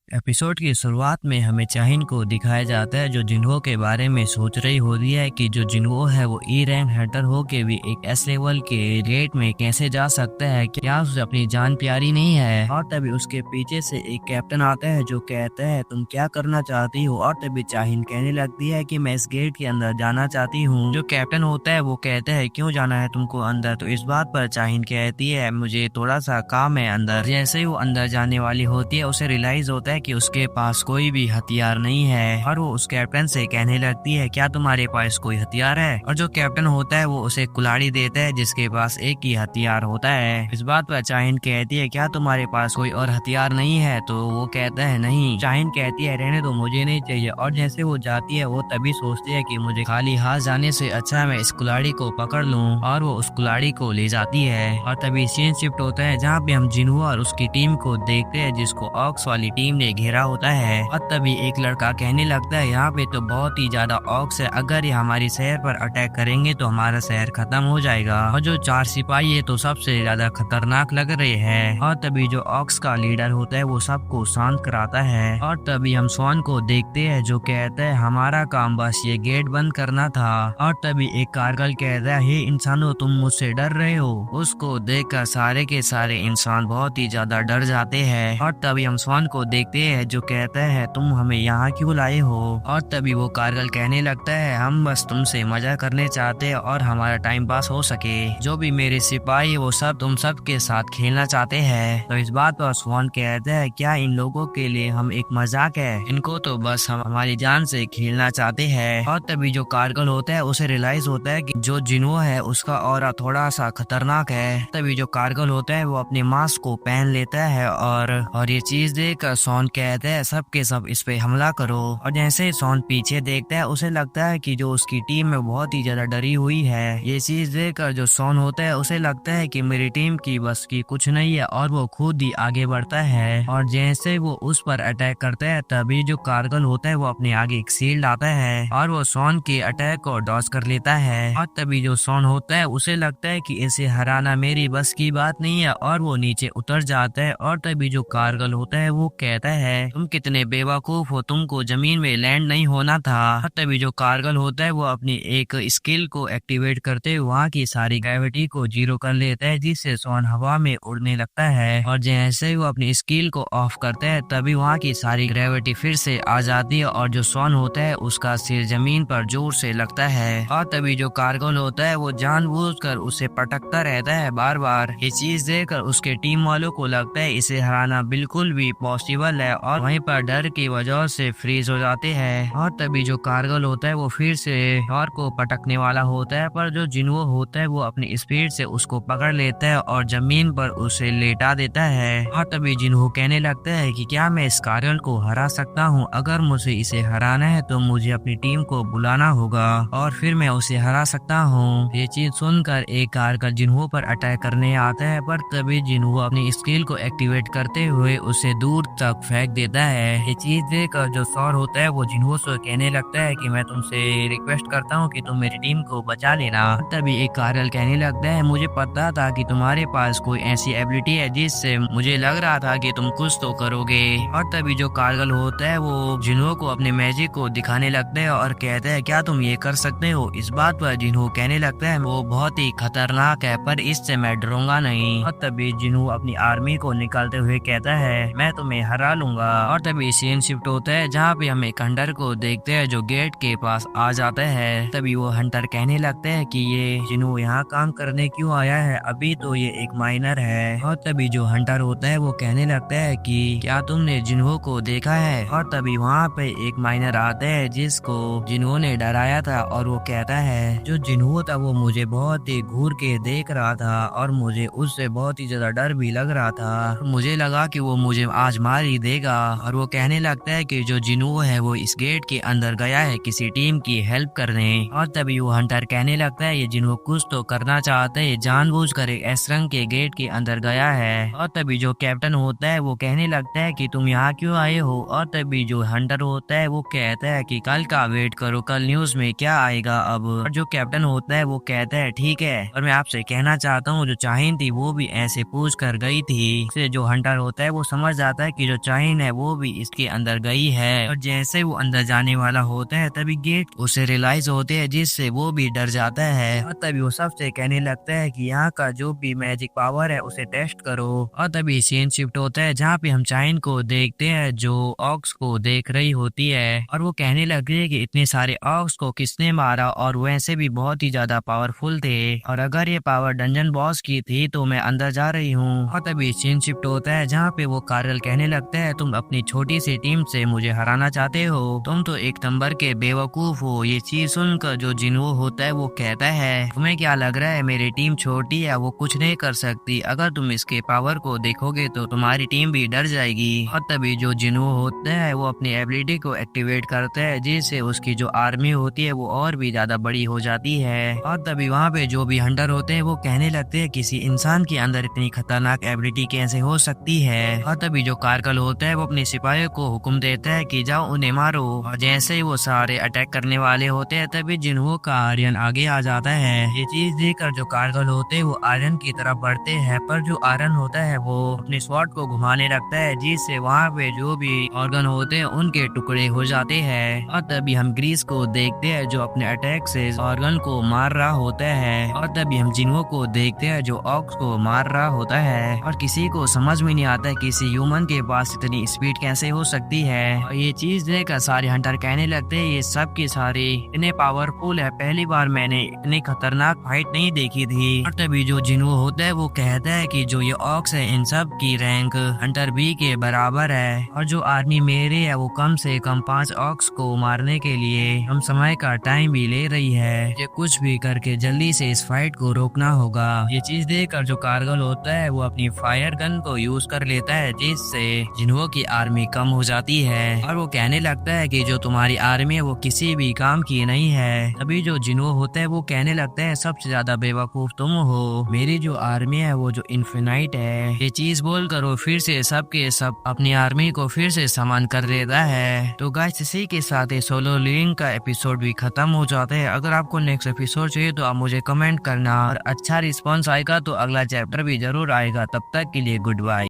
Episode की शुरुआत में हमें चाहिन को दिखाया जाता है जो जिन्हो के बारे में सोच रही होती है कि जो जिन्हो है वो ई रैंक हंटर हो के भी एक एस लेवल के रेट में कैसे जा सकता है, क्या उसे अपनी जान प्यारी नहीं है। और तभी उसके पीछे से एक कैप्टन आता है जो कहता है तुम क्या करना चाहती हो। और तभी चाहिन कहने लगती है कि मैं इस गेट के अंदर जाना चाहती हूँ। जो कैप्टन होता है वो कहता है क्यों जाना है तुमको अंदर। तो इस बात पर चाहिन कहती है मुझे थोड़ा सा काम है अंदर। जैसे ही वो अंदर जाने वाली होती है उसे रियलाइज होता है कि उसके पास कोई भी हथियार नहीं है और वो उस कैप्टन से कहने लगती है क्या तुम्हारे पास कोई हथियार है। और जो कैप्टन होता है वो उसे कुल्हाड़ी देता है जिसके पास एक ही हथियार होता है। इस बात पर चाहिन कहती है क्या तुम्हारे पास कोई और हथियार नहीं है। तो वो कहता है नहीं। चाहिन कहती है रहने दो मुझे नहीं चाहिए। और जैसे वो जाती है वो तभी सोचती है कि मुझे खाली हाथ जाने से अच्छा मैं इस कुल्हाड़ी को पकड़ लूं। और वो उस कुल्हाड़ी को ले जाती है। और तभी सीन शिफ्ट होता है जहाँ पे हम जिन्हो और उसकी टीम को देखते हैं जिसको ऑक्स वाली टीम ने घेरा होता है। और तभी एक लड़का कहने लगता है यहाँ पे तो बहुत ही ज्यादा ऑक्स है, अगर ये हमारी शहर पर अटैक करेंगे तो हमारा शहर खत्म हो जाएगा। और जो 4 सिपाही है तो सबसे ज्यादा खतरनाक लग रहे हैं। और तभी जो ऑक्स का लीडर होता है वो सबको शांत कराता है। और तभी हम स्वान को देखते हैं जो कहता है हमारा काम बस ये गेट बंद करना था। और तभी एक कारगिल कहता है हे इंसानों तुम मुझसे डर रहे हो। उसको देखकर सारे के सारे इंसान बहुत ही ज्यादा डर जाते हैं। और तभी हम स्वान को देखते हैं जो कहता है तुम हमें यहाँ क्यों लाए हो। और तभी वो कारगिल कहने लगता है हम बस तुमसे मजा करने चाहते हैं और हमारा टाइम पास हो सके। जो भी मेरे सिपाही वो सब तुम सब के साथ खेलना चाहते हैं। तो इस बात पर स्वान कहता है क्या इन लोगों के लिए हम एक मजाक है, इनको तो बस हम हमारी जान से खेलना चाहते हैं। और तभी जो कारगिल होता है उसे रियलाइज होता है कि जो जिन्हो है उसका ऑरा थोड़ा सा खतरनाक है। तभी जो कारगिल होता है वो अपने मास्क को पहन लेता है और ये चीज देखकर सॉन कहता है सब के सब इस पे हमला करो। और जैसे ही सॉन पीछे देखता है उसे लगता है कि जो उसकी टीम में बहुत ही ज्यादा डरी हुई है। ये चीज देखकर जो सॉन होता है उसे लगता है कि मेरी टीम की बस की कुछ नहीं है और वो खुद ही आगे बढ़ता है। और जैसे वो उस पर अटैक करता है तभी जो कारगिल होता है वो अपने आगे एक शील्ड आता है और वो सॉन के अटैक को डॉज कर लेता है। और तभी जो सॉन होता है उसे लगता है कि इसे हराना मेरी बस की बात नहीं है और वो नीचे उतर जाता है। और तभी जो कारगिल होता है वो कहता है तुम कितने बेवकूफ हो, तुमको जमीन में लैंड नहीं होना था। और तभी जो कारगिल होता है वो अपनी एक स्किल को एक्टिवेट करते हुए वहाँ की सारी ग्रेविटी को जीरो कर लेता है जिससे सॉन हवा में उड़ने लगता है। और जैसे ही वो अपनी स्किल को ऑफ करता है तभी वहाँ की सारी ग्रेविटी फिर से आ जाती है और जो सॉन होता है उसका सिर जमीन पर जोर से लगता है। और तभी जो कारगिल होता है वो जानबूझकर उसे पटकता रहता है बार बार। ये चीज देखकर उसके टीम वालों को लगता है इसे हराना बिल्कुल भी पॉसिबल है और वहीं पर डर की वजह से फ्रीज हो जाते हैं। और तभी जो कारगिल होता है वो फिर से थॉर को पटकने वाला होता है पर जो जिन्हो होता है वो अपनी स्पीड से उसको पकड़ लेता है और जमीन पर उसे लेटा देता है। और तभी जिन्हो कहने लगता है कि क्या मैं इस कारगिल को हरा सकता हूँ, अगर मुझे इसे हराना है तो मुझे अपनी टीम को बुलाना होगा और फिर मैं उसे हरा सकता हूँ। ये चीज सुनकर एक कारगिल जिन्हो पर अटैक करने आता है पर तभी जिन्हो अपनी स्किल को एक्टिवेट करते हुए उसे दूर तक फेंक देता है। ये चीज देखकर जो सॉर होता है वो जिन्हो से कहने लगता है कि मैं तुमसे रिक्वेस्ट करता हूँ कि तुम मेरी टीम को बचा लेना। तभी एक कारगिल कहने लगता है मुझे पता था कि तुम्हारे पास कोई ऐसी एबिलिटी है जिससे मुझे लग रहा था कि तुम कुछ तो करोगे। और तभी जो कारगिल होता है वो जिन्हो को अपने मैजिक को दिखाने लगता है और कहता है क्या तुम ये कर सकते हो। इस बात पर जिन्हो कहने लगता है वो बहुत ही खतरनाक है पर इससे मैं डरूंगा नहीं। और तभी जिन्हो अपनी आर्मी को निकालते हुए कहता है मैं तुम्हें हरा लूंगा। और तभी सीन शिफ्ट होता है जहाँ पे हम एक हंटर को देखते हैं जो गेट के पास आ जाता है। तभी वो हंटर कहने लगते हैं कि ये जिन्हो यहाँ काम करने क्यों आया है, अभी तो ये एक माइनर है। और तभी जो हंटर होता है वो कहने लगता है कि क्या तुमने जिन्हो को देखा है। और तभी वहाँ पे एक माइनर आता है जिसको जिन्हो ने डराया था और वो कहता है जो जिन्हो था वो मुझे बहुत ही घूर के देख रहा था और मुझे उससे बहुत ही ज्यादा डर भी लग रहा था। मुझे लगा कि वो मुझे आज मार ही देगा। और वो कहने लगता है कि जो जिन्हो है वो इस गेट के अंदर गया है किसी टीम की हेल्प करने। और तभी वो हंटर कहने लगता है ये जिन्हो कुछ तो करना चाहता है, जानबूझकर एक एस रंग के गेट के अंदर गया है। और तभी जो कैप्टन होता है वो कहने लगता है कि तुम यहाँ क्यों आए हो। और तभी जो हंटर होता है वो कहता है कि कल का वेट करो, कल न्यूज में क्या आएगा अब। और जो कैप्टन होता है वो कहता है ठीक है, और मैं आपसे कहना चाहता हूँ जो चाहिन थी वो भी ऐसे पूछ कर गई थी। फिर जो हंटर होता है वो समझ जाता है कि जो चाहिन शाहीन है वो भी इसके अंदर गई है। और जैसे वो अंदर जाने वाला होता है तभी गेट उसे रियलाइज होते हैं, जिससे वो भी डर जाता है। और तभी वो सबसे कहने लगता है कि यहाँ का जो भी मैजिक पावर है उसे टेस्ट करो। और तभी सीन शिफ्ट होता है जहाँ पे हम शाहीन को देखते हैं जो ऑक्स को देख रही होती है, और वो कहने लग रही है कि इतने सारे ऑक्स को किसने मारा, और वैसे भी बहुत ही ज्यादा पावरफुल थे, और अगर ये पावर डंजन बॉस की थी तो मैं अंदर जा रही हूँ। और तभी सीन शिफ्ट होता है जहाँ पे वो कार्ल कहने लगता है तुम अपनी छोटी सी टीम से मुझे हराना चाहते हो, तुम तो एक नंबर के बेवकूफ हो। ये चीज सुनकर जो जिन्हो होता है वो कहता है तुम्हें क्या लग रहा है मेरी टीम छोटी है, वो कुछ नहीं कर सकती, अगर तुम इसके पावर को देखोगे तो तुम्हारी टीम भी डर जाएगी। और तभी जो जिन्हो होता है वो अपनी एबिलिटी को एक्टिवेट करता है, जिससे उसकी जो आर्मी होती है वो और भी ज्यादा बड़ी हो जाती है। और तभी वहाँ पे जो भी हंटर होते हैं वो कहने लगते हैं किसी इंसान के अंदर इतनी खतरनाक एबिलिटी कैसे हो सकती है। और तभी जो कार्ल होता है वो अपने सिपाहियों को हुक्म देता है कि जाओ उन्हें मारो। और जैसे ही वो सारे अटैक करने वाले होते हैं तभी जिन्हो का आर्यन आगे आ जाता है। ये चीज देखकर जो कार्ल होते हैं वो आर्यन की तरफ बढ़ते हैं, पर जो आर्यन होता है वो अपने स्वॉर्ड को घुमाने लगता है, जिससे वहाँ पे जो भी ऑर्गन होते हैं उनके टुकड़े हो जाते हैं। और तभी हम ग्रीस को देखते हैं जो अपने अटैक से ऑर्गन को मार रहा होता है। और तभी हम जिन्हो को देखते हैं जो ऑक्स को मार रहा होता है। और किसी को समझ में नहीं आता है किसी ह्यूमन के पास इतनी स्पीड कैसे हो सकती है। और ये चीज देखकर सारे हंटर कहने लगते हैं ये सब के सारे इतने पावरफुल है, पहली बार मैंने इतनी खतरनाक फाइट नहीं देखी थी। और तभी जो जिन्हो होता है वो कहता है कि जो ये ऑक्स है इन सब की रैंक हंटर बी के बराबर है, और जो आर्मी मेरे है वो कम से कम 5 ऑक्स को मारने के लिए हम समय का टाइम भी ले रही है। ये कुछ भी करके जल्दी से इस फाइट को रोकना होगा। ये चीज देखकर जो कार्गल होता है वो अपनी फायर गन को यूज कर लेता है, जिससे जिन्हो की आर्मी कम हो जाती है। और वो कहने लगता है कि जो तुम्हारी आर्मी है वो किसी भी काम की नहीं है। अभी जो जिन्हो होता है वो कहने लगता है सबसे ज्यादा बेवकूफ तुम हो, मेरी जो आर्मी है वो जो इन्फिनाइट है। ये चीज बोलकर वो फिर से सबके सब अपनी आर्मी को फिर से समान कर देता है। तो गाइस इसी के साथ ही सोलो लिविंग का एपिसोड भी खत्म हो जाता है। अगर आपको नेक्स्ट एपिसोड चाहिए तो आप मुझे कमेंट करना, और अच्छा रिस्पॉन्स आएगा तो अगला चैप्टर भी जरूर आएगा। तब तक के लिए गुड बाय।